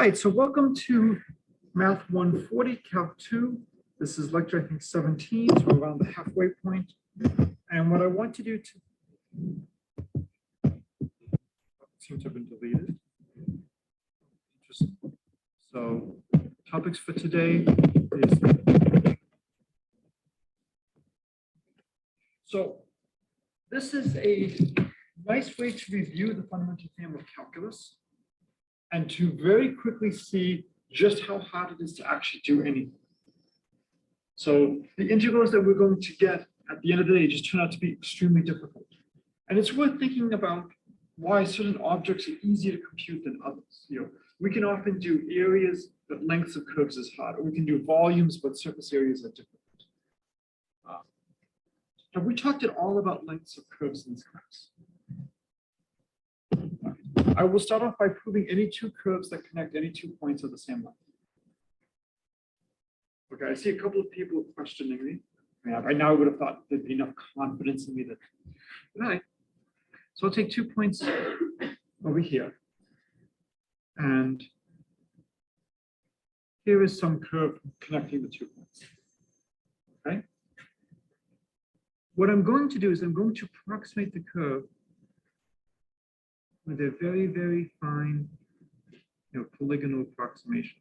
right, so welcome to Math 140, Calc 2. This is lecture, I think, 17, so we're around the halfway point. And what I want to do seems to have been deleted. So topics for today is, so this is a nice way to review the fundamental theorem of calculus and to very quickly see just how hard it is to actually do anything. So the integrals that we're going to get at the end of the day just turn out to be extremely difficult. And it's worth thinking about why certain objects are easier to compute than others. You know, we can often do areas, but lengths of curves is hard, or we can do volumes, but surface areas are difficult. Have we talked at all about lengths of curves in this class? I will start off by proving any two curves that connect any 2 points of the same length. Okay, I see a couple of people questioning me. Yeah, right now I would have thought there'd be enough confidence in me that, all right. So I'll take 2 points over here. And here is some curve connecting the 2 points. Okay. What I'm going to do is I'm going to approximate the curve with a very, very fine, polygonal approximation.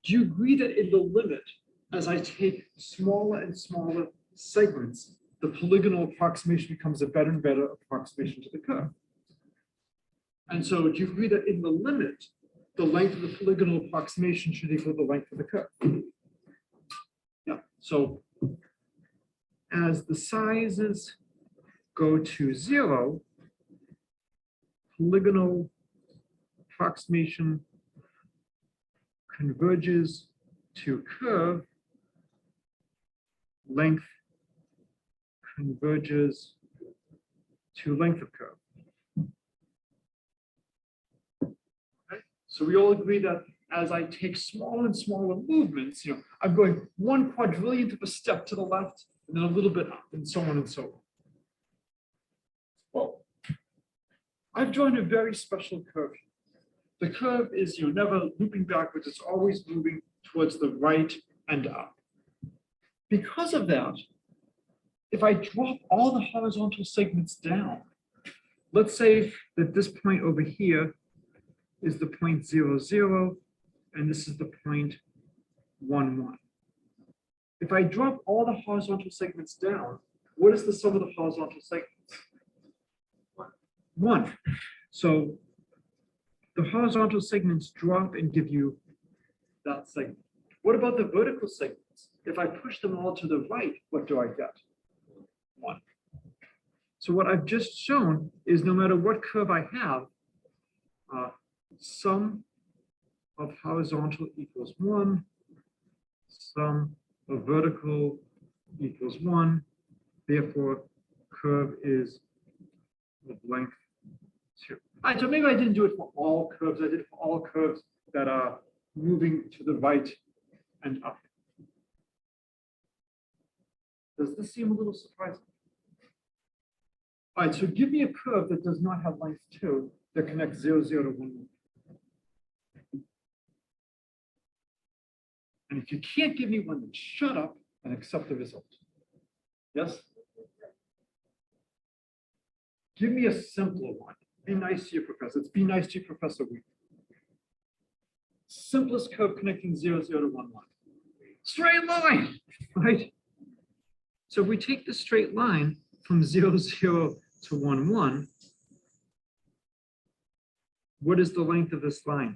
Do you agree that in the limit, as I take smaller and smaller segments, the polygonal approximation becomes a better and better approximation to the curve? And so do you agree that in the limit, the length of the polygonal approximation should equal the length of the curve? Yeah, so as the sizes go to 0, polygonal approximation converges to curve, length converges to length of curve. Okay. So we all agree that as I take smaller and smaller movements, I'm going 1 quadrillionth of a step to the left, and then a little bit up, and so on and so on. Well, I've drawn a very special curve. The curve is never looping backwards, it's always moving towards the right and up. Because of that, if I drop all the horizontal segments down, let's say that this point over here is the point 0, 0, and this is the point 1, 1. If I drop all the horizontal segments down, what is the sum of the horizontal segments? 1. So the horizontal segments drop and give you that segment. What about the vertical segments? If I push them all to the right, what do I get? 1. So what I've just shown is no matter what curve I have, sum of horizontal equals 1, sum of vertical equals 1, therefore curve is of length 2. All right, so maybe I didn't do it for all curves, I did it for all curves that are moving to the right and up. Does this seem a little surprising? All right, so give me a curve that does not have length 2 that connects 0, 0 to 1, 1. And if you can't give me one, then shut up and accept the result. Yes? Give me a simpler one. Be nice to your professor. It's be nice to your professor week. Simplest curve connecting 0, 0 to 1, 1. Straight line, right? So if we take the straight line from 0, 0 to 1, 1, what is the length of this line?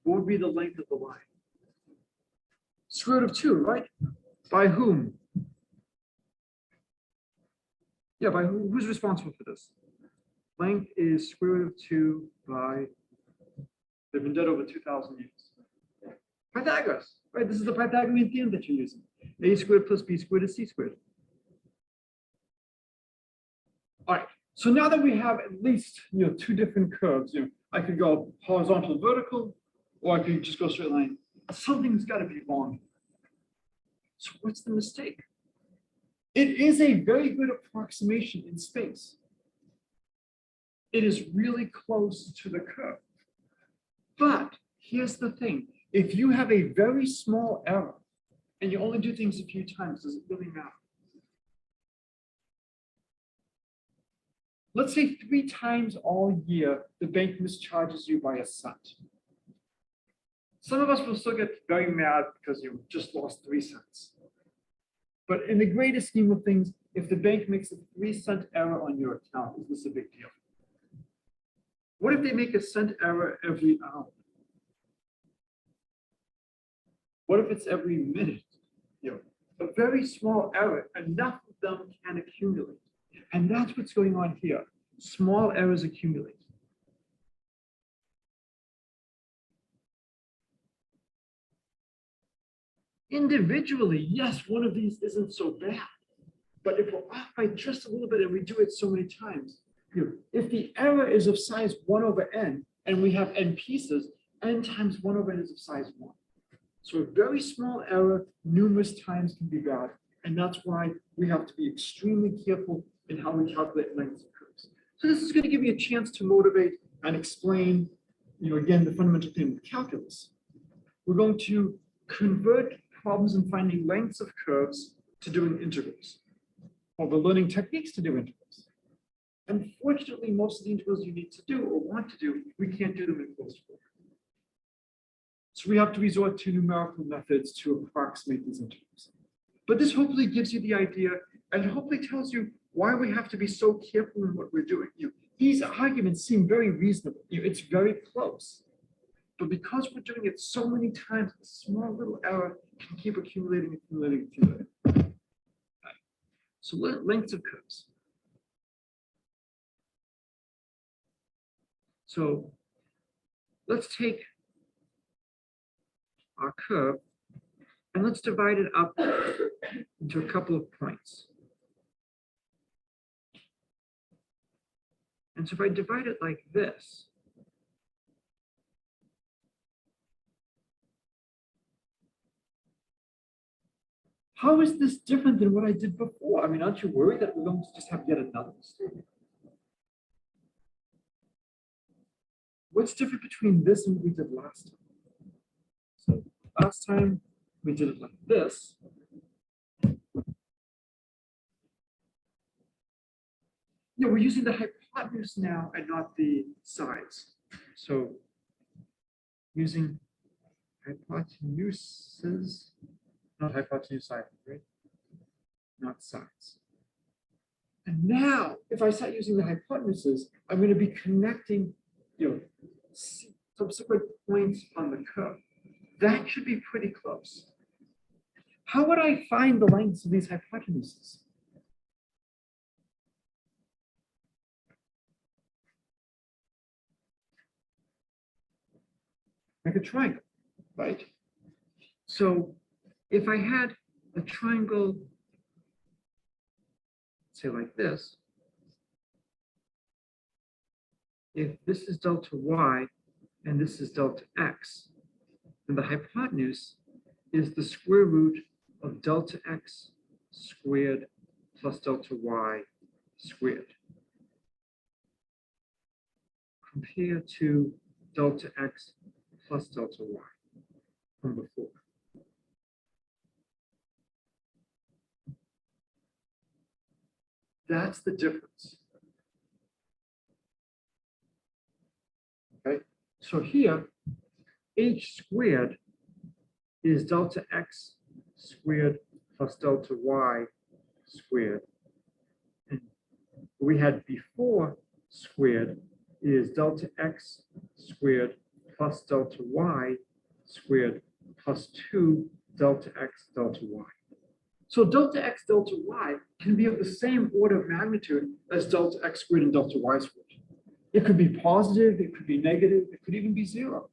What would be the length of the line? Square root of 2, right? By whom? Yeah, by who's responsible for this? Length is square root of 2 by, they've been dead over 2,000 years. Pythagoras, right? This is the Pythagorean theorem that you're using. A squared plus b squared is c squared. All right, so now that we have at least 2 different curves, I could go horizontal, vertical, or I could just go straight line. Something's got to be wrong. So what's the mistake? It is a very good approximation in space. It is really close to the curve. But here's the thing. If you have a very small error and you only do things a few times, does it really matter? Let's say 3 times all year, the bank mischarges you by a cent. Some of us will still get very mad because you just lost 3 cents. But in the greater scheme of things, if the bank makes a 3-cent error on your account, is this a big deal? What if they make a cent error every hour? What if it's every minute? A very small error, enough of them can accumulate. And that's what's going on here. Small errors accumulate. Individually, yes, one of these isn't so bad. But if we're off by just a little bit and we do it so many times, if the error is of size 1 over n, and we have n pieces, n times 1 over n is of size 1. So a very small error numerous times can be bad. And that's why we have to be extremely careful in how we calculate lengths of curves. So this is going to give you a chance to motivate and explain, again, the fundamental theorem of calculus. We're going to convert problems in finding lengths of curves to doing integrals, or the learning techniques to do integrals. Unfortunately, most of the integrals you need to do or want to do, we can't do them in closed form. So we have to resort to numerical methods to approximate these integrals. But this hopefully gives you the idea and hopefully tells you why we have to be so careful in what we're doing. These arguments seem very reasonable. It's very close. But because we're doing it so many times, a small little error can keep accumulating. Right. So lengths of curves. So let's take our curve and let's divide it up into a couple of points. And so if I divide it like this, how is this different than what I did before? I mean, aren't you worried that we're going to just have yet another mistake? What's different between this and what we did last time? So last time we did it like this. We're using the hypotenuse now and not the sides. So using hypotenuses, not hypotenuse sides, right? Not sides. And now, if I start using the hypotenuses, I'm going to be connecting, subsequent points on the curve. That should be pretty close. How would I find the lengths of these hypotenuses? Like a triangle, right? So if I had a triangle, say like this, if this is delta y and this is delta x, then the hypotenuse is the square root of delta x squared plus delta y squared. Compared to delta x plus delta y from before. That's the difference. Okay, so here, h squared is delta x squared plus delta y squared. And what we had before squared is delta x squared plus delta y squared plus 2 delta x delta y. So delta x delta y can be of the same order of magnitude as delta x squared and delta y squared. It could be positive, it could be negative, it could even be 0.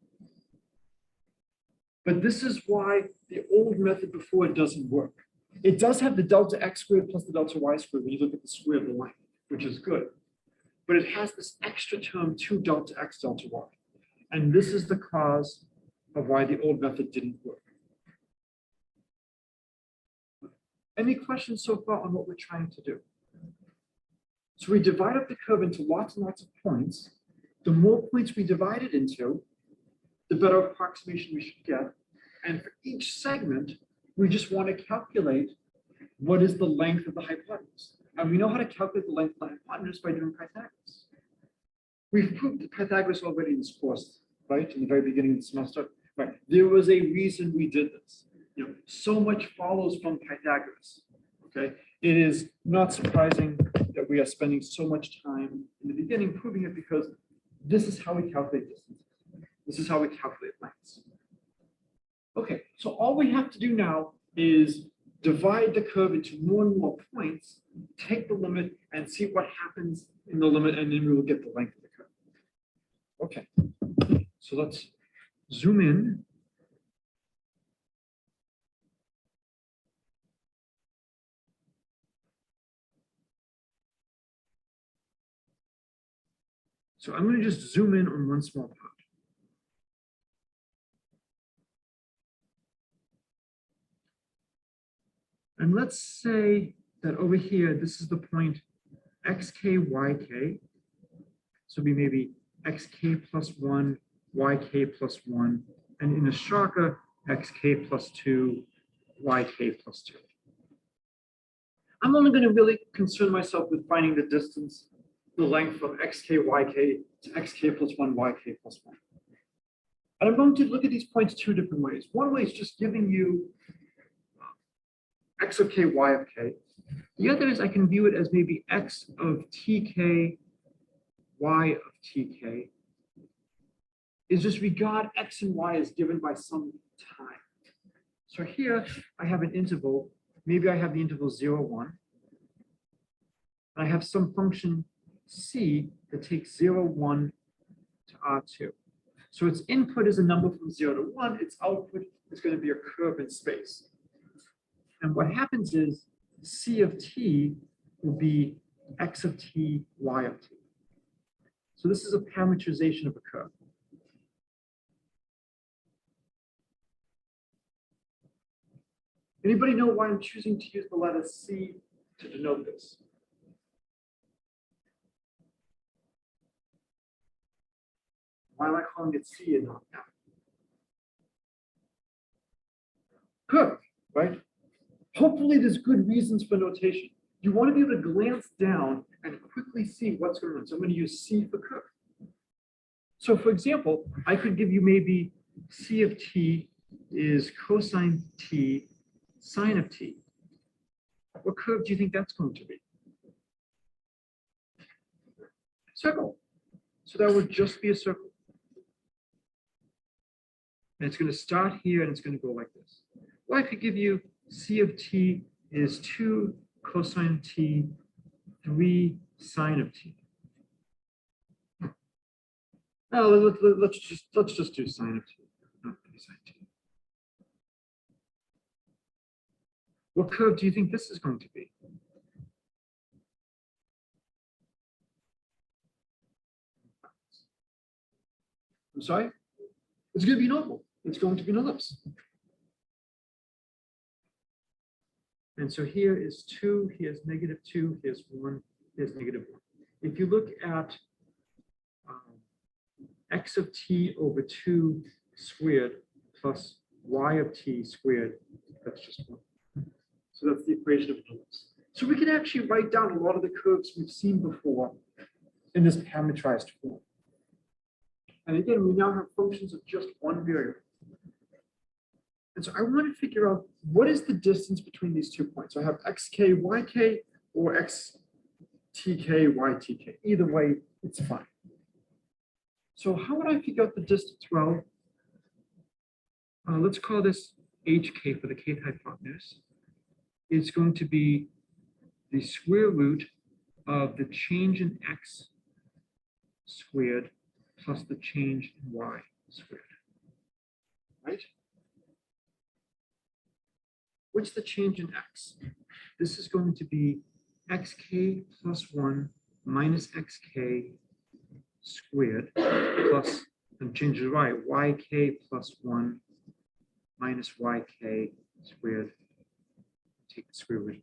But this is why the old method before doesn't work. It does have the delta x squared plus the delta y squared when you look at the square of the length, which is good. But it has this extra term 2 delta x delta y. And this is the cause of why the old method didn't work. Any questions so far on what we're trying to do? So we divide up the curve into lots and lots of points. The more points we divide it into, the better approximation we should get. And for each segment, we just want to calculate what is the length of the hypotenuse. And we know how to calculate the length of the hypotenuse by doing Pythagoras. We've proved Pythagoras already in this course, right? In the very beginning of the semester, right? There was a reason we did this. So much follows from Pythagoras, okay? It is not surprising that we are spending so much time in the beginning proving it, because this is how we calculate distances. This is how we calculate lengths. Okay, so all we have to do now is divide the curve into more and more points, take the limit, and see what happens in the limit, and then we will get the length of the curve. Okay, so let's zoom in. So I'm going to just zoom in on one small part. And let's say that over here, this is the point xk, yk. So we maybe xk plus 1, yk plus 1, and in a shaka, xk plus 2, yk plus 2. I'm only going to really concern myself with finding the distance, the length from xk, yk to xk plus 1, yk plus 1. And I'm going to look at these points two different ways. One way is just giving you x of k, y of k. The other is I can view it as maybe x of tk, y of tk. Is just regard x and y as given by some time. So here I have an interval. Maybe I have the interval 0, 1. And I have some function c that takes 0, 1 to r2. So its input is a number from 0 to 1. Its output is going to be a curve in space. And what happens is c of t will be x of t, y of t. So this is a parameterization of a curve. Anybody know why I'm choosing to use the letter c to denote this? Why am I calling it c and not f? Curve, right? Hopefully there's good reasons for notation. You want to be able to glance down and quickly see what's going on. So I'm going to use c for curve. So for example, I could give you maybe c of t is cosine t sine of t. What curve do you think that's going to be? Circle. So that would just be a circle. And it's going to start here and it's going to go like this. Well, I could give you c of t is 2 cosine t, 3 sine of t. Now let's just do sine of t, not 3 sine t. What curve do you think this is going to be? I'm sorry? It's going to be normal. It's going to be an ellipse. And so here is 2, here's -2, here's 1, here's -1. If you look at x of t over 2 squared plus y of t squared, that's just 1. So that's the equation of an ellipse. So we can actually write down a lot of the curves we've seen before in this parametrized form. And again, we now have functions of just one variable. And so I want to figure out what is the distance between these 2 points. So I have xk, yk, or xtk, ytk. Either way, it's fine. So how would I figure out the distance? Well, let's call this hk for the kth hypotenuse. It's going to be the square root of the change in x squared plus the change in y squared, right? What's the change in x? This is going to be xk plus 1 minus xk squared plus, and change to y, yk plus 1 minus yk squared, take the square root of that.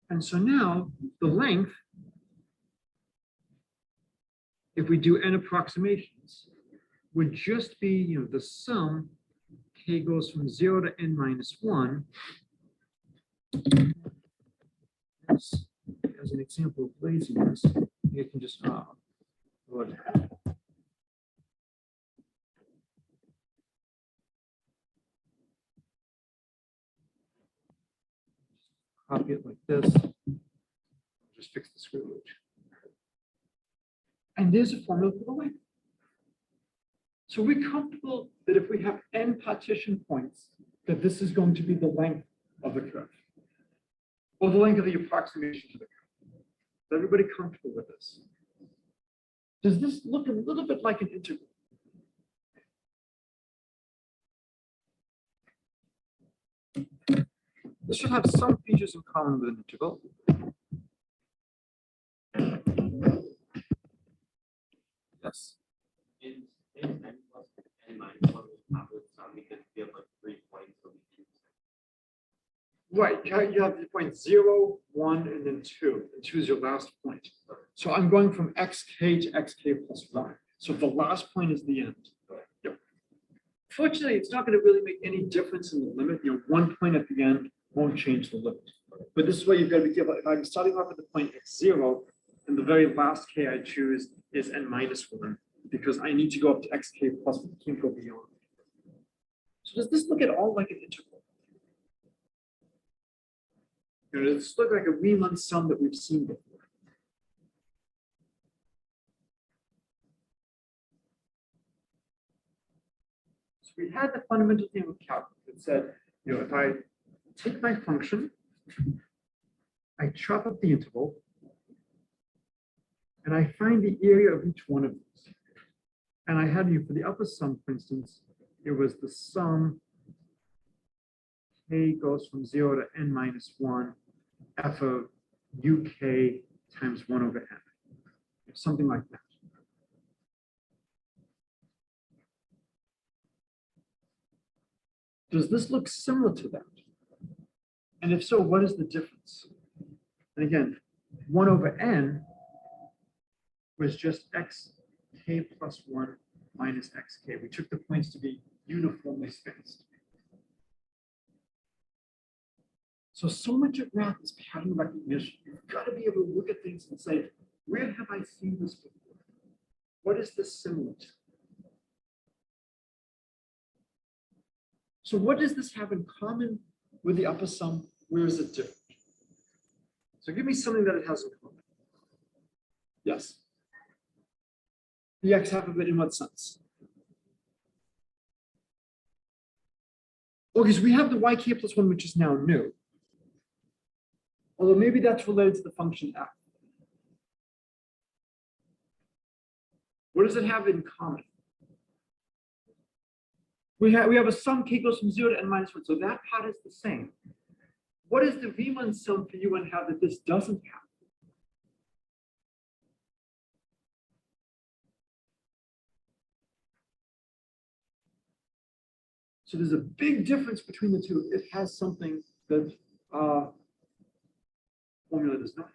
And so now the length, if we do n approximations, would just be, the sum, k goes from 0 to n minus 1. As an example of laziness, you can just load it. Copy it like this. Just fix the square root. And there's a formula for the length. So we're comfortable that if we have n partition points, that this is going to be the length of the curve, or the length of the approximation to the curve. Is everybody comfortable with this? Does this look a little bit like an integral? This should have some features in common with an integral. Yes. In n plus n minus 1 we have with some because we have like 3 points, so we choose. Right, you have the point 0, 1, and then 2. And 2 is your last point. So I'm going from xk to xk plus 1. So the last point is the end. Yep. Fortunately, it's not going to really make any difference in the limit. 1 point at the end won't change the limit. But this is why you've got to be careful. If I'm starting off at the point x0, and the very last k I choose is n minus 1, because I need to go up to xk plus 1, I can't go beyond. So does this look at all like an integral? Does this look like a Riemann sum that we've seen before? So we had the fundamental theorem of calculus that said, if I take my function, I chop up the interval, and I find the area of each one of these. And I had for the upper sum, for instance, it was the sum k goes from 0 to n minus 1 f of uk times 1 over n. Something like that. Does this look similar to that? And if so, what is the difference? And again, 1 over n was just xk plus 1 minus xk. We took the points to be uniformly spaced. So much of math is pattern recognition. You've got to be able to look at things and say, where have I seen this before? What is this similar to? So what does this have in common with the upper sum? Where is it different? So give me something that it has in common. Yes. The x half of it in what sense? Okay, so we have the yk plus 1, which is now new. Although maybe that's related to the function f. What does it have in common? We have a sum k goes from 0 to n minus 1, so that part is the same. What is the Riemann sum for you and have that this doesn't have? So there's a big difference between the two. It has something that formula does not have.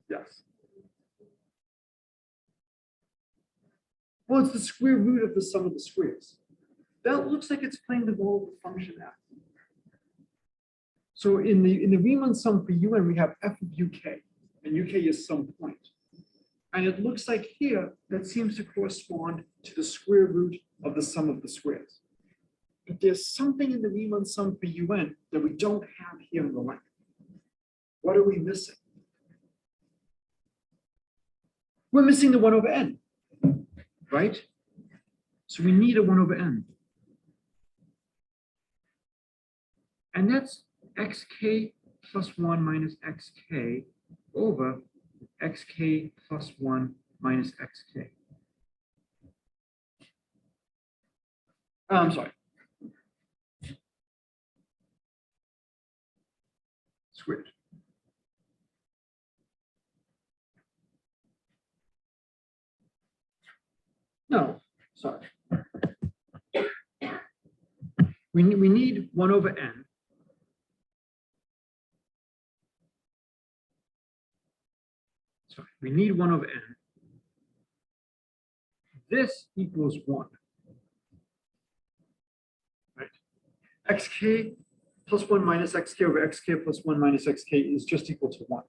Yes. Well, it's the square root of the sum of the squares. That looks like it's playing the role of the function f. So in the Riemann sum for un, we have f of uk, and uk is some point. And it looks like here that seems to correspond to the square root of the sum of the squares. But there's something in the Riemann sum for un that we don't have here in the length. What are we missing? We're missing the 1 over n, right? So we need a 1 over n. And that's xk plus 1 minus xk over xk plus 1 minus xk. I'm sorry. Squared. No, sorry. We need 1 over n. Sorry, we need 1 over n. This equals 1. Right? Xk plus 1 minus xk over xk plus 1 minus xk is just equal to 1.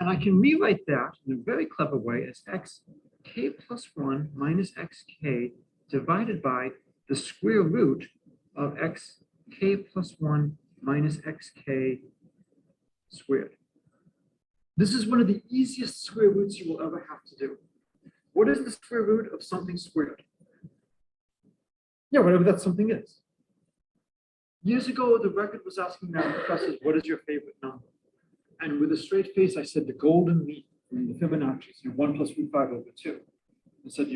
And I can rewrite that in a very clever way as xk plus 1 minus xk divided by the square root of xk plus 1 minus xk squared. This is one of the easiest square roots you will ever have to do. What is the square root of something squared? Yeah, whatever that something is. Years ago, the record was asking math professors, what is your favorite number? And with a straight face, I said the golden mean from the Fibonacci's, 1 plus root 5 over 2. I said,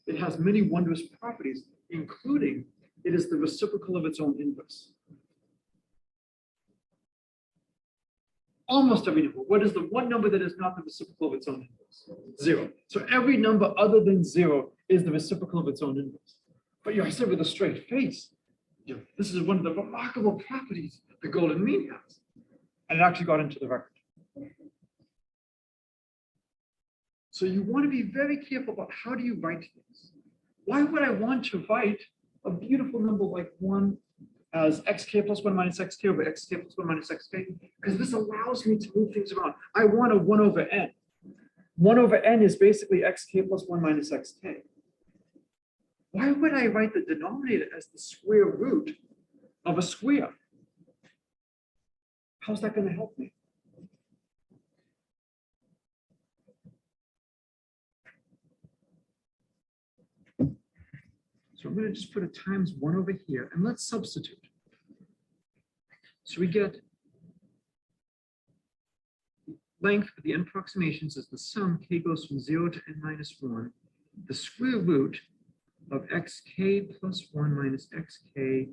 it has many wondrous properties, including it is the reciprocal of its own inverse. Almost every number. What is the one number that is not the reciprocal of its own inverse? 0. So every number other than 0 is the reciprocal of its own inverse. But I said with a straight face, this is one of the remarkable properties the golden mean has. And it actually got into the record. So you want to be very careful about how do you write things. Why would I want to write a beautiful number like 1 as xk plus 1 minus xk over xk plus 1 minus xk? Because this allows me to move things around. I want a 1 over n. 1 over n is basically xk plus 1 minus xk. Why would I write the denominator as the square root of a square? How's that going to help me? So I'm going to just put a times 1 over here, and let's substitute. So we get length for the n approximations is the sum k goes from 0 to n minus 1, the square root of xk plus 1 minus xk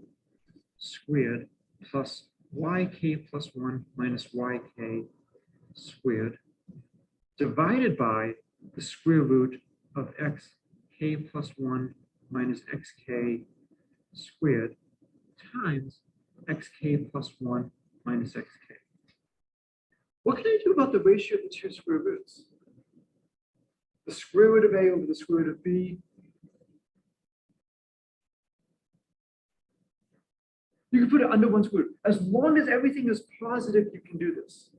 squared plus yk plus 1 minus yk squared divided by the square root of xk plus 1 minus xk squared times xk plus 1 minus xk. What can I do about the ratio of the two square roots? The square root of a over the square root of b. You can put it under one square root. As long as everything is positive, you can do this.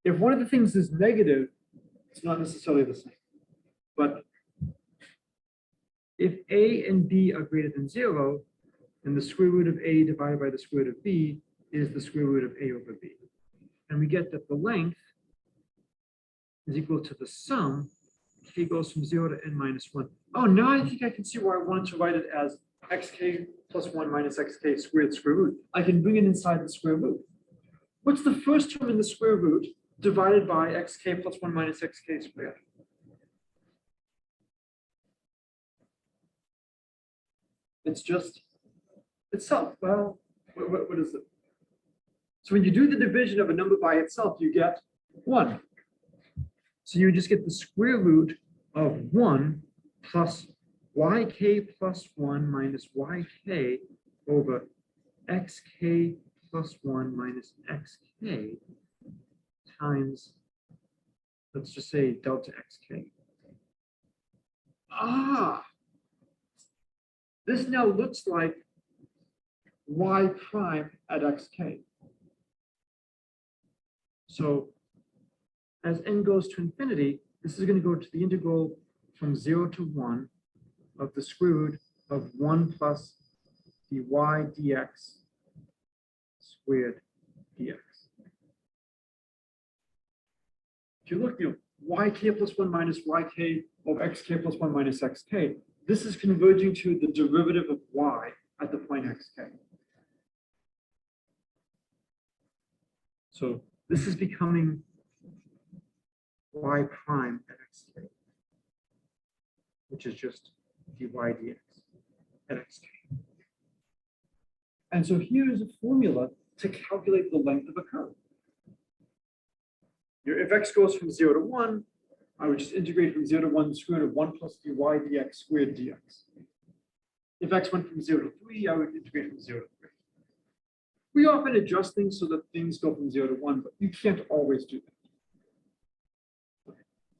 If one of the things is negative, it's not necessarily the same. But if a and b are greater than 0, then the square root of a divided by the square root of b is the square root of a over b. And we get that the length is equal to the sum, k goes from 0 to n minus 1. Oh, now I think I can see why I wanted to write it as xk plus 1 minus xk squared square root. I can bring it inside the square root. What's the first term in the square root divided by xk plus 1 minus xk squared? It's just itself. Well, what is it? So when you do the division of a number by itself, you get 1. So you just get the square root of 1 plus yk plus 1 minus yk over xk plus 1 minus xk times, let's just say, delta xk. Ah, this now looks like y prime at xk. So as n goes to infinity, this is going to go to the integral from 0 to 1 of the square root of 1 plus dy dx squared dx. If you look, yk plus 1 minus yk over xk plus 1 minus xk, this is converging to the derivative of y at the point xk. So this is becoming y prime at xk, which is just dy dx at xk. And so here is a formula to calculate the length of a curve. If x goes from 0 to 1, I would just integrate from 0 to 1 the square root of 1 plus dy dx squared dx. If x went from 0 to 3, I would integrate from 0 to 3. We often adjust things so that things go from 0 to 1, but you can't always do that.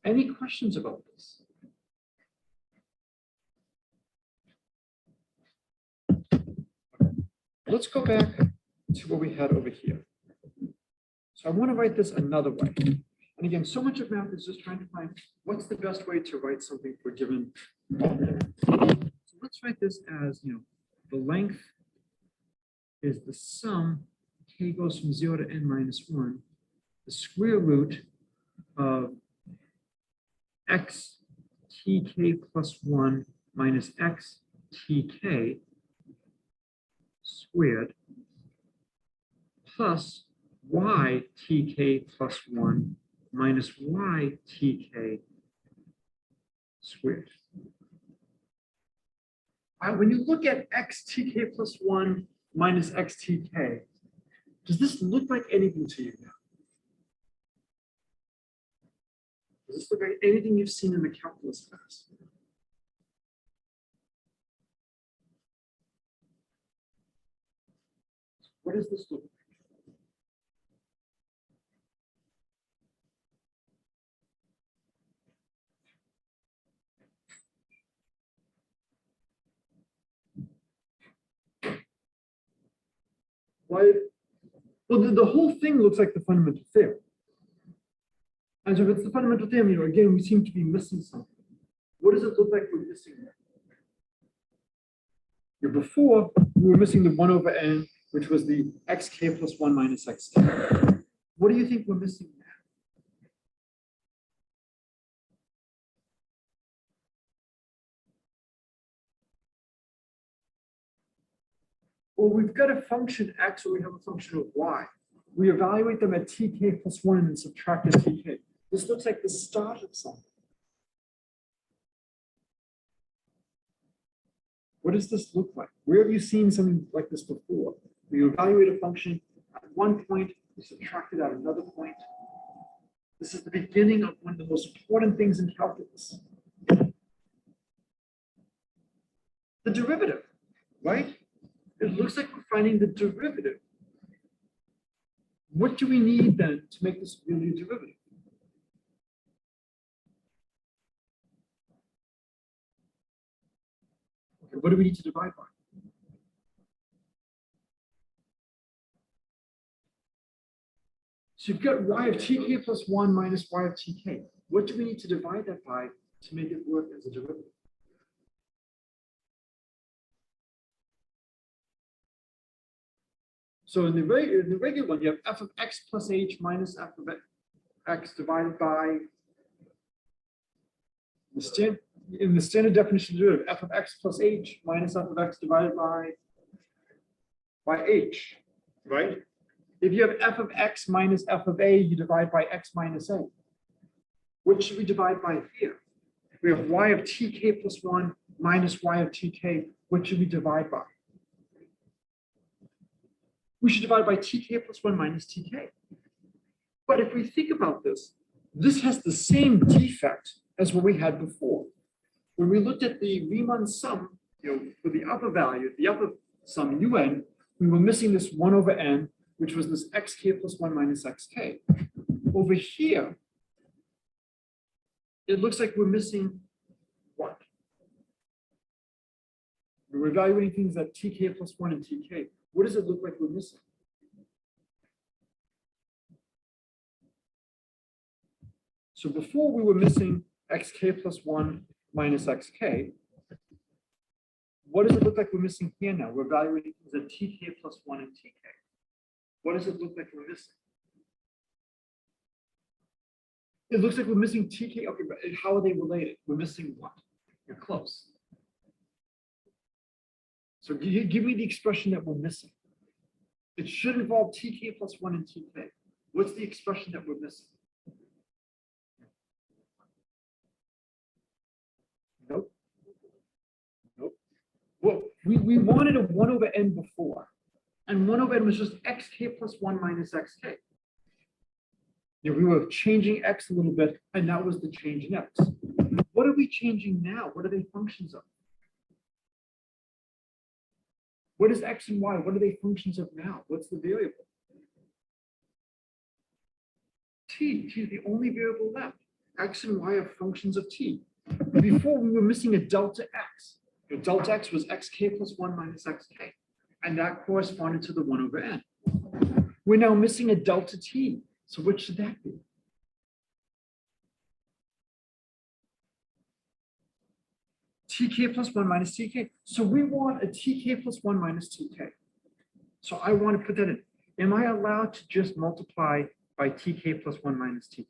Any questions about this? Let's go back to what we had over here. So I want to write this another way. And again, so much of math is just trying to find what's the best way to write something for a given problem. So let's write this as, the length is the sum, k goes from 0 to n minus 1, the square root of x tk plus 1 minus x tk squared plus y tk plus 1 minus y tk squared. When you look at x tk plus 1 minus x tk, does this look like anything to you now? Does this look like anything you've seen in the calculus class? What does this look like? Why? Well, the whole thing looks like the fundamental theorem. And so if it's the fundamental theorem, again, we seem to be missing something. What does it look like we're missing there? Before, we were missing the 1 over n, which was the xk plus 1 minus xk. What do you think we're missing now? Well, we've got a function x, or we have a function of y. We evaluate them at tk plus 1 and then subtract the tk. This looks like the start of something. What does this look like? Where have you seen something like this before? We evaluate a function at one point, we subtract it at another point. This is the beginning of one of the most important things in calculus. The derivative, right? It looks like we're finding the derivative. What do we need then to make this really a derivative? Okay, what do we need to divide by? So you've got y of tk plus 1 minus y of tk. What do we need to divide that by to make it work as a derivative? So in the regular one, you have f of x plus h minus f of x divided by in the standard definition of derivative, f of x plus h minus f of x divided by h, right? If you have f of x minus f of a, you divide by x minus a. What should we divide by here? We have y of tk plus 1 minus y of tk. What should we divide by? We should divide by tk plus 1 minus tk. But if we think about this, this has the same defect as what we had before. When we looked at the Riemann sum, for the upper value, the upper sum un, we were missing this 1 over n, which was this xk plus 1 minus xk. Over here, it looks like we're missing what? We're evaluating things at tk plus 1 and tk. What does it look like we're missing? So before we were missing xk plus 1 minus xk. What does it look like we're missing here now? We're evaluating things at tk plus 1 and tk. What does it look like we're missing? It looks like we're missing tk. Okay, but how are they related? We're missing what? You're close. So give me the expression that we're missing. It should involve tk plus 1 and tk. What's the expression that we're missing? Nope. Nope. Well, we wanted a 1 over n before. And 1 over n was just xk plus 1 minus xk. We were changing x a little bit, and that was the change in x. What are we changing now? What are they functions of? What is x and y? What are they functions of now? What's the variable? T is the only variable left. X and y are functions of t. Before we were missing a delta x. The delta x was xk plus 1 minus xk. And that corresponded to the 1 over n. We're now missing a delta t. So what should that be? Tk plus 1 minus tk. So we want a tk plus 1 minus tk. So I want to put that in. Am I allowed to just multiply by tk plus 1 minus tk?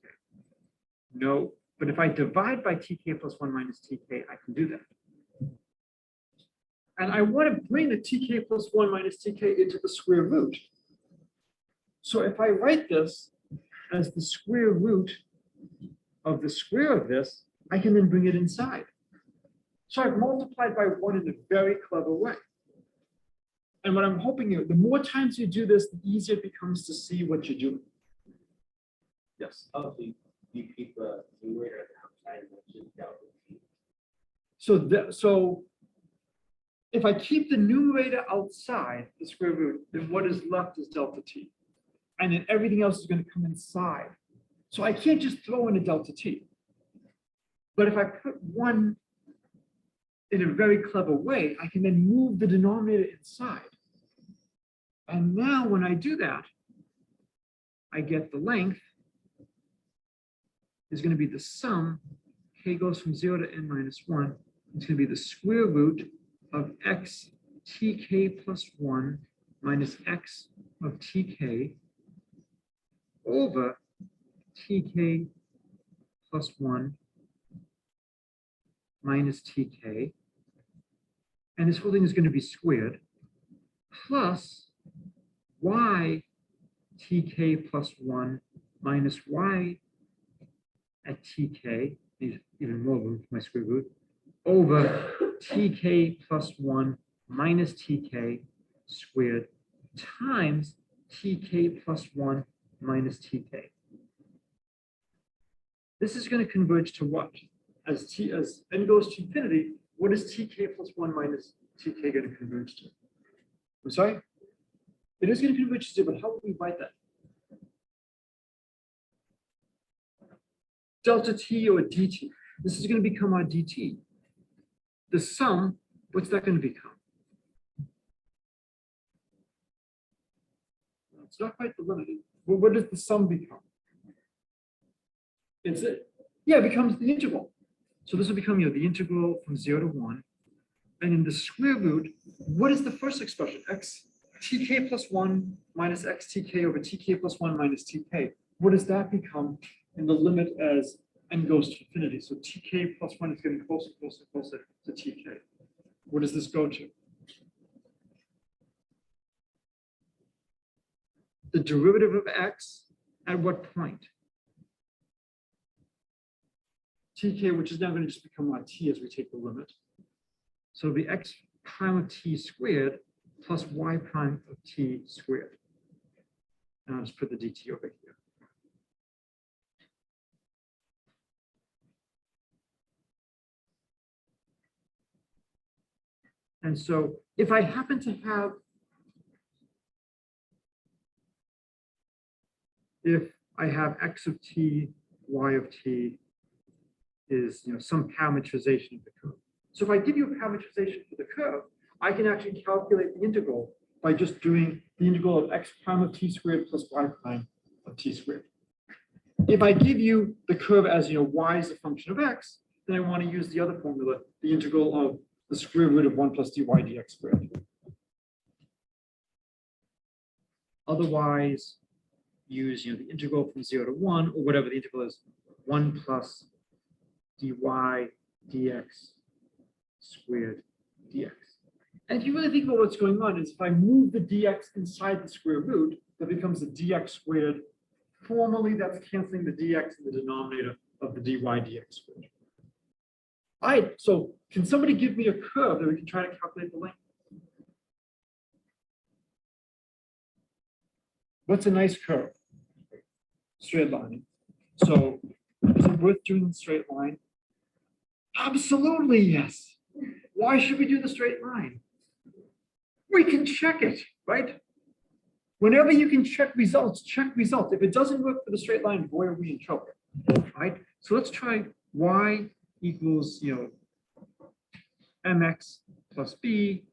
No, but if I divide by tk plus 1 minus tk, I can do that. And I want to bring the tk plus 1 minus tk into the square root. So if I write this as the square root of the square of this, I can then bring it inside. So I've multiplied by 1 in a very clever way. And what I'm hoping you, the more times you do this, the easier it becomes to see what you're doing. Yes. Oh, so you keep the numerator outside, which is delta t. So if I keep the numerator outside the square root, then what is left is delta t. And then everything else is going to come inside. So I can't just throw in a delta t. But if I put 1 in a very clever way, I can then move the denominator inside. And now when I do that, I get the length is going to be the sum. K goes from 0 to n minus 1. It's going to be the square root of x tk plus 1 minus x of tk over tk plus 1 minus tk. And this whole thing is going to be squared plus y tk plus 1 minus y at tk, even more room for my square root, over tk plus 1 minus tk squared times tk plus 1 minus tk. This is going to converge to what? As n goes to infinity, what is tk plus 1 minus tk going to converge to? I'm sorry? It is going to converge to 0, but how would we write that? Delta t or dt. This is going to become our dt. The sum, what's that going to become? It's not quite the limit. Well, what does the sum become? It's it. Yeah, it becomes the integral. So this will become the integral from 0 to 1. And in the square root, what is the first expression? X tk plus 1 minus x tk over tk plus 1 minus tk. What does that become in the limit as n goes to infinity? So tk plus 1 is getting closer, closer, closer to tk. What does this go to? The derivative of x at what point? Tk, which is now going to just become our t as we take the limit. So it'll be x prime of t squared plus y prime of t squared. And I'll just put the dt over here. And so if I happen to have, if I have x of t, y of t is some parameterization of the curve. So if I give you a parameterization for the curve, I can actually calculate the integral by just doing the integral of x prime of t squared plus y prime of t squared. If I give you the curve as y is a function of x, then I want to use the other formula, the integral of the square root of 1 plus dy dx squared. Otherwise, use the integral from 0 to 1, or whatever the integral is, 1 plus dy dx squared dx. And if you really think about what's going on, is if I move the dx inside the square root, that becomes the dx squared. Formally, that's canceling the dx in the denominator of the dy dx squared. All right, so can somebody give me a curve that we can try to calculate the length? What's a nice curve? Straight line. So is it worth doing the straight line? Absolutely, yes. Why should we do the straight line? We can check it, right? Whenever you can check results, check results. If it doesn't work for the straight line, boy, are we in trouble, right? So let's try y equals, mx plus b,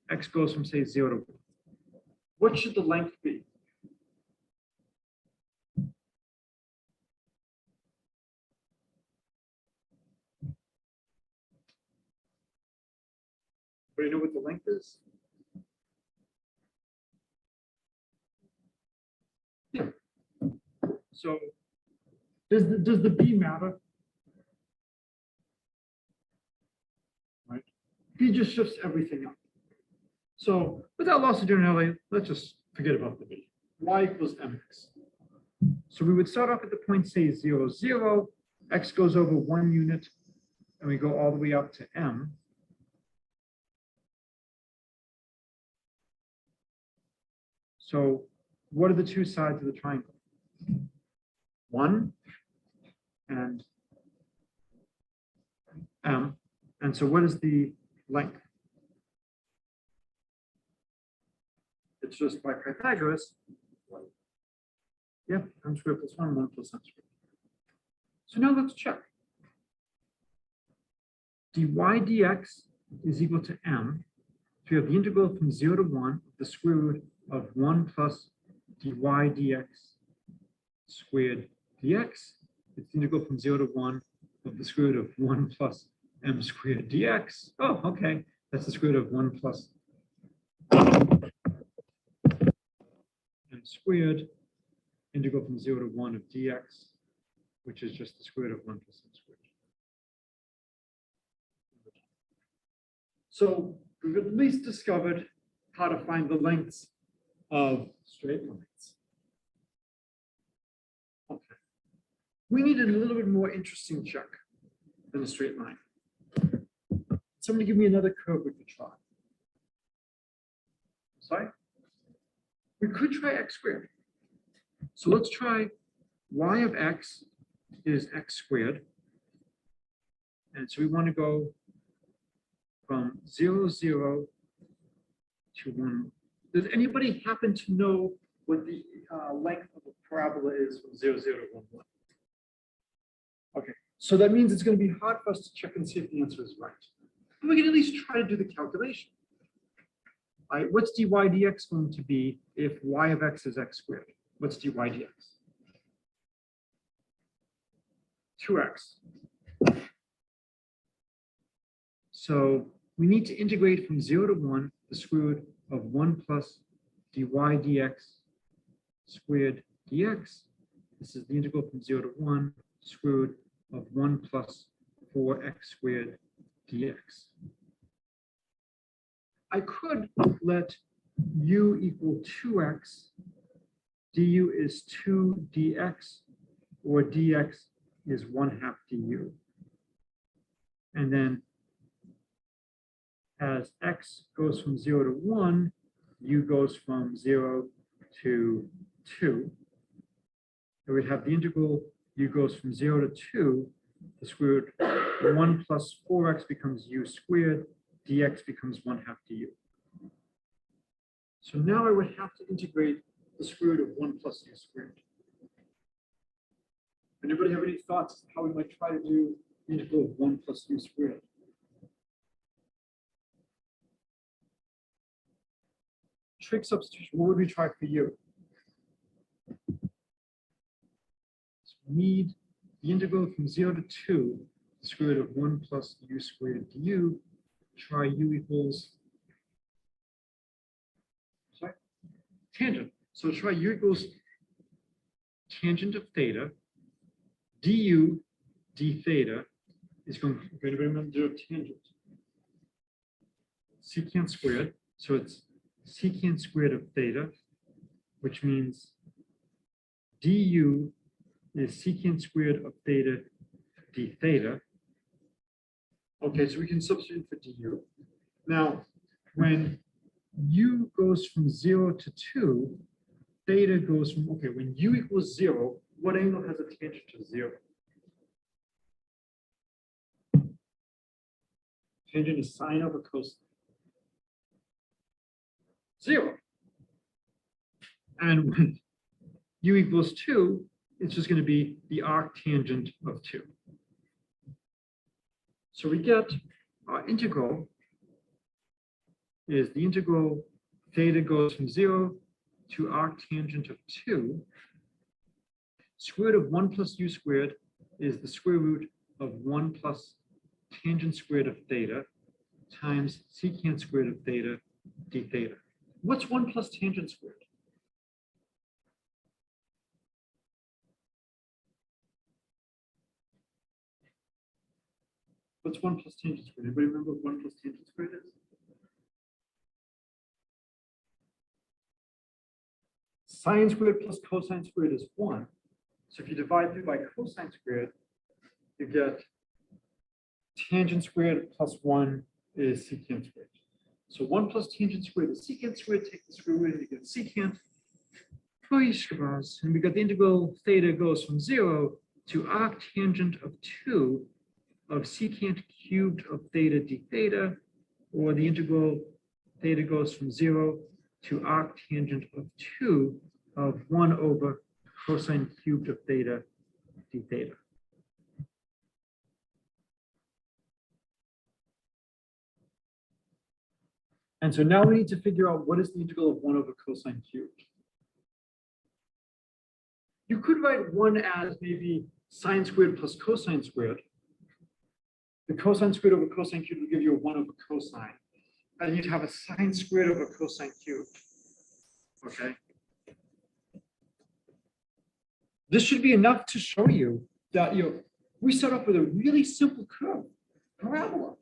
x goes from, say, 0 to 1. What should the length be? Do you know what the length is? Yeah. So does the b matter? Right. B just shifts everything up. So without loss of generality, let's just forget about the b. Y equals mx. So we would start off at the point, say 0, 0. X goes over 1 unit, and we go all the way up to m. So what are the two sides of the triangle? 1 and m. And so what is the length? It's just by Pythagoras. Yeah, m squared plus 1, 1 plus m squared. So now let's check. dy dx is equal to m. So we have the integral from 0 to 1, the square root of 1 plus dy dx squared dx. It's the integral from 0 to 1 of the square root of 1 plus m squared dx. Oh, okay. That's the square root of 1 plus m squared, integral from 0 to 1 of dx, which is just the square root of 1 plus m squared. So we've at least discovered how to find the lengths of straight lines. Okay. We need a little bit more interesting check than a straight line. Somebody give me another curve we could try. Sorry? We could try x squared. So let's try y of x is x squared. And so we want to go from 0, 0 to 1. Does anybody happen to know what the length of a parabola is from 0, 0 to 1, 1? Okay, so that means it's going to be hard for us to check and see if the answer is right. But we can at least try to do the calculation. All right, what's dy dx going to be if y of x is x squared? What's dy dx? 2x. So we need to integrate from 0 to 1 the square root of 1 plus dy dx squared dx. This is the integral from 0 to 1, square root of 1 plus 4x squared dx. I could let u equal 2x, du is 2 dx, or dx is 1/2 du. And then as x goes from 0 to 1, u goes from 0 to 2. And we have the integral, u goes from 0 to 2, the square root 1 plus 4x becomes u squared, dx becomes 1/2 du. So now I would have to integrate the square root of 1 plus u squared. Anybody have any thoughts on how we might try to do the integral of 1 plus u squared? Trig substitution, what would we try for u? So we need the integral from 0 to 2, the square root of 1 plus u squared du. Try u equals, sorry, tangent. So try u equals tangent of theta, du d theta is going to remember tangent. Secant squared, so it's secant squared of theta, which means du is secant squared of theta d theta. Okay, so we can substitute for du. Now, when u goes from 0 to 2, theta goes from, okay, when u equals 0, what angle has a tangent to 0? Tangent is sine over cosine. 0. And when u equals 2, it's just going to be the arctangent of 2. So we get our integral is the integral theta goes from 0 to arctangent of 2. Square root of 1 plus u squared is the square root of 1 plus tangent squared of theta times secant squared of theta d theta. What's 1 plus tangent squared? What's 1 plus tangent squared? Anybody remember what 1 plus tangent squared is? Sine squared plus cosine squared is 1. So if you divide through by cosine squared, you get tangent squared plus 1 is secant squared. So 1 plus tangent squared is secant squared. Take the square root and you get secant. And we got the integral theta goes from 0 to arctangent of 2 of secant cubed of theta d theta, or the integral theta goes from 0 to arctangent of 2 of 1 over cosine cubed of theta d theta. And so now we need to figure out what is the integral of 1 over cosine cubed. You could write 1 as maybe sine squared plus cosine squared. The cosine squared over cosine cubed will give you a 1 over cosine. And you'd have a sine squared over cosine cubed. Okay. This should be enough to show you that we start off with a really simple curve, parabola,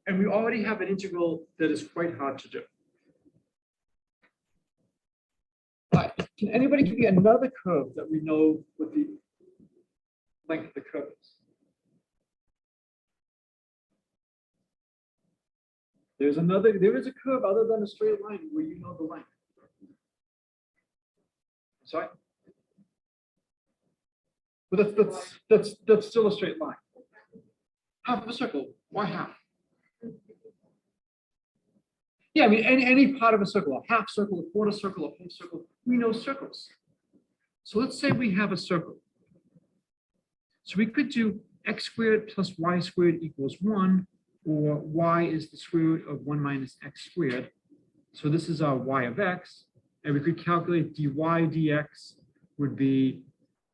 and we already have an integral that is quite hard to do. But can anybody give me another curve that we know what the length of the curve is? There is a curve other than a straight line where you know the length. Sorry? But that's still a straight line. Half of a circle. Why half? Yeah, I mean any part of a circle, a half circle, a quarter circle, a full circle. We know circles. So let's say we have a circle. So we could do x squared plus y squared equals 1, or y is the square root of 1 minus x squared. So this is our y of x, and we could calculate dy dx would be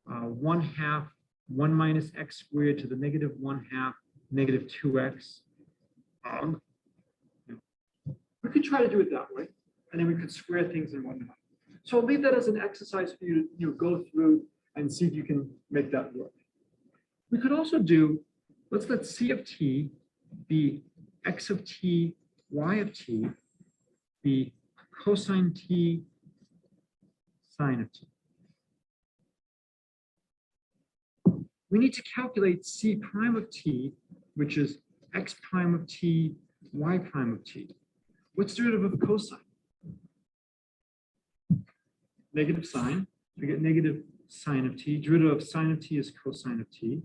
1/2 1 minus x squared to the negative 1/2 negative 2x. We could try to do it that way, and then we could square things in 1/2. So I'll leave that as an exercise for you to go through and see if you can make that work. We could also do, let's let c of t be x of t, y of t, be cosine t, sine of t. We need to calculate c prime of t, which is x prime of t, y prime of t. What's the derivative of cosine? Negative sine. We get negative sine of t. Derivative of sine of t is cosine of t.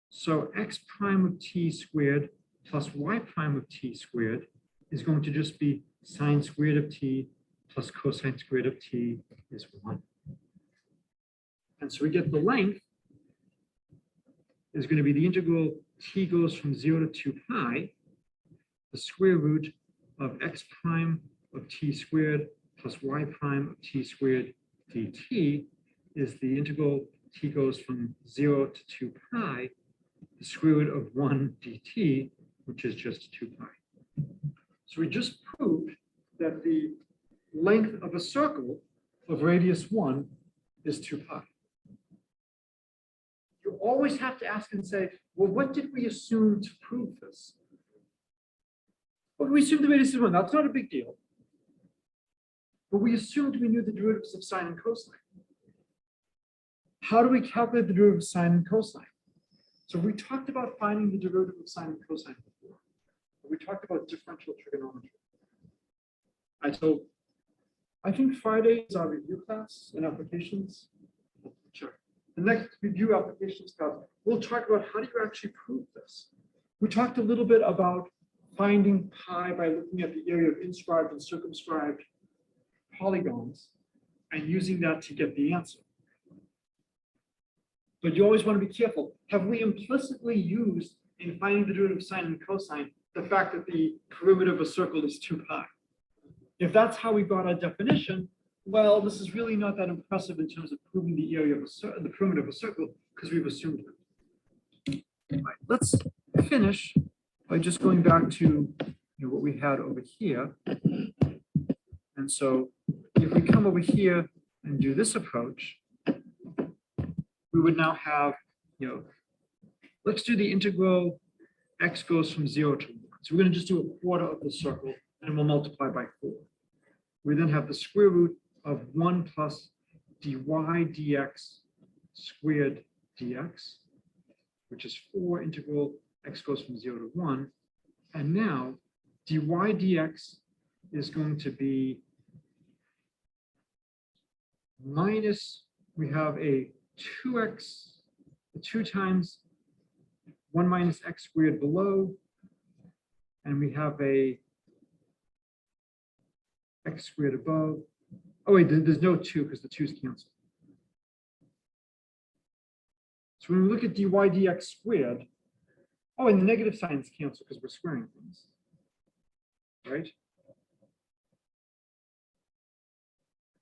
So x prime of t squared plus y prime of t squared is going to just be sine squared of t plus cosine squared of t is 1. And so we get the length is going to be the integral t goes from 0 to 2 pi, the square root of x prime of t squared plus y prime of t squared dt is the integral t goes from 0 to 2 pi, the square root of 1 dt, which is just 2 pi. So we just proved that the length of a circle of radius 1 is 2 pi. You always have to ask and say, well, what did we assume to prove this? Well, we assumed the radius is 1. That's not a big deal. But we assumed we knew the derivatives of sine and cosine. How do we calculate the derivative of sine and cosine? So we talked about finding the derivative of sine and cosine before. We talked about differential trigonometry. I think Friday is our review class in applications. Sure. The next review applications class, we'll talk about how do you actually prove this. We talked a little bit about finding pi by looking at the area of inscribed and circumscribed polygons and using that to get the answer. But you always want to be careful. Have we implicitly used in finding the derivative of sine and cosine the fact that the perimeter of a circle is 2 pi? If that's how we got our definition, well, this is really not that impressive in terms of proving the area of the perimeter of a circle because we've assumed it. All right, let's finish by just going back to what we had over here. And so if we come over here and do this approach, we would now have, let's do the integral x goes from 0 to 1. So we're going to just do a quarter of the circle and we'll multiply by 4. We then have the square root of 1 plus dy dx squared dx, which is 4 integral x goes from 0 to 1. And now dy dx is going to be minus, we have a 2x, 2 times 1 minus x squared below, and we have a x squared above. Oh wait, there's no 2 because the 2's cancel. So when we look at dy dx squared, oh, and the negative signs cancel because we're squaring things, right?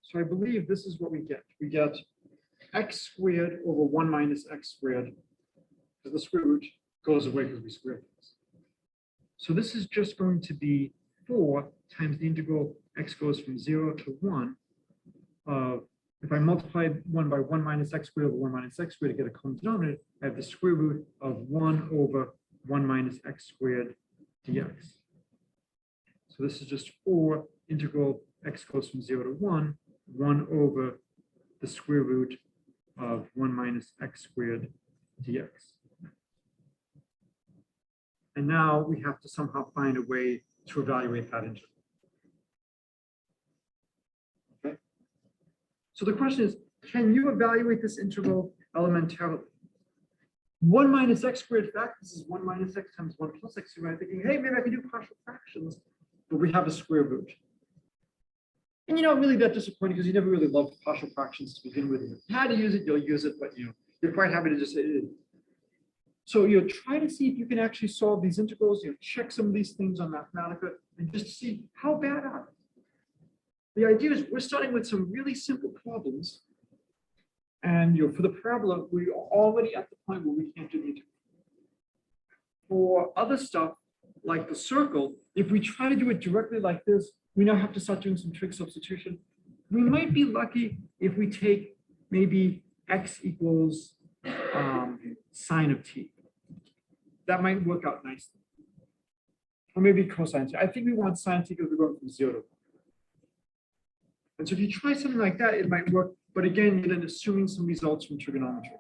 So I believe this is what we get. We get x squared over 1 minus x squared, because the square root goes away because we square things. So this is just going to be 4 times the integral x goes from 0 to 1 of, if I multiply 1 by 1 minus x squared over 1 minus x squared to get a common denominator, I have the square root of 1 over 1 minus x squared dx. So this is just 4 integral x goes from 0 to 1, 1 over the square root of 1 minus x squared dx. And now we have to somehow find a way to evaluate that integral. Okay. So the question is, can you evaluate this integral elementarily? 1 minus x squared fact, this is 1 minus x times 1 plus x. You might be thinking, hey, maybe I can do partial fractions, but we have a square root. And you're not really that disappointed because you never really loved partial fractions to begin with. If you had to use it, you'll use it, but you're quite happy to just say it. So try to see if you can actually solve these integrals. Check some of these things on Mathematica and just see how bad are they. The idea is we're starting with some really simple problems. And for the parabola, we're already at the point where we can't do the integral. For other stuff, like the circle, if we try to do it directly like this, we now have to start doing some trig substitution. We might be lucky if we take maybe x equals sine of t. That might work out nicely. Or maybe cosine t. I think we want sine t because we're going from 0 to 1. And so if you try something like that, it might work. But again, you're then assuming some results from trigonometry.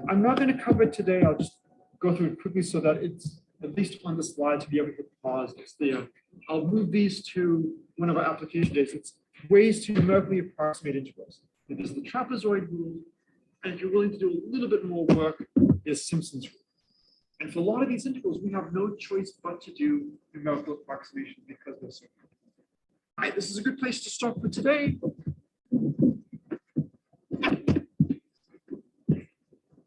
I'm not going to cover it today. I'll just go through it quickly so that it's at least on the slide to be able to pause. It's there. I'll move these to one of our application days. It's ways to numerically approximate integrals. There's the trapezoid rule. And if you're willing to do a little bit more work, is Simpson's rule. And for a lot of these integrals, we have no choice but to do numerical approximation because they're so. All right, this is a good place to stop for today.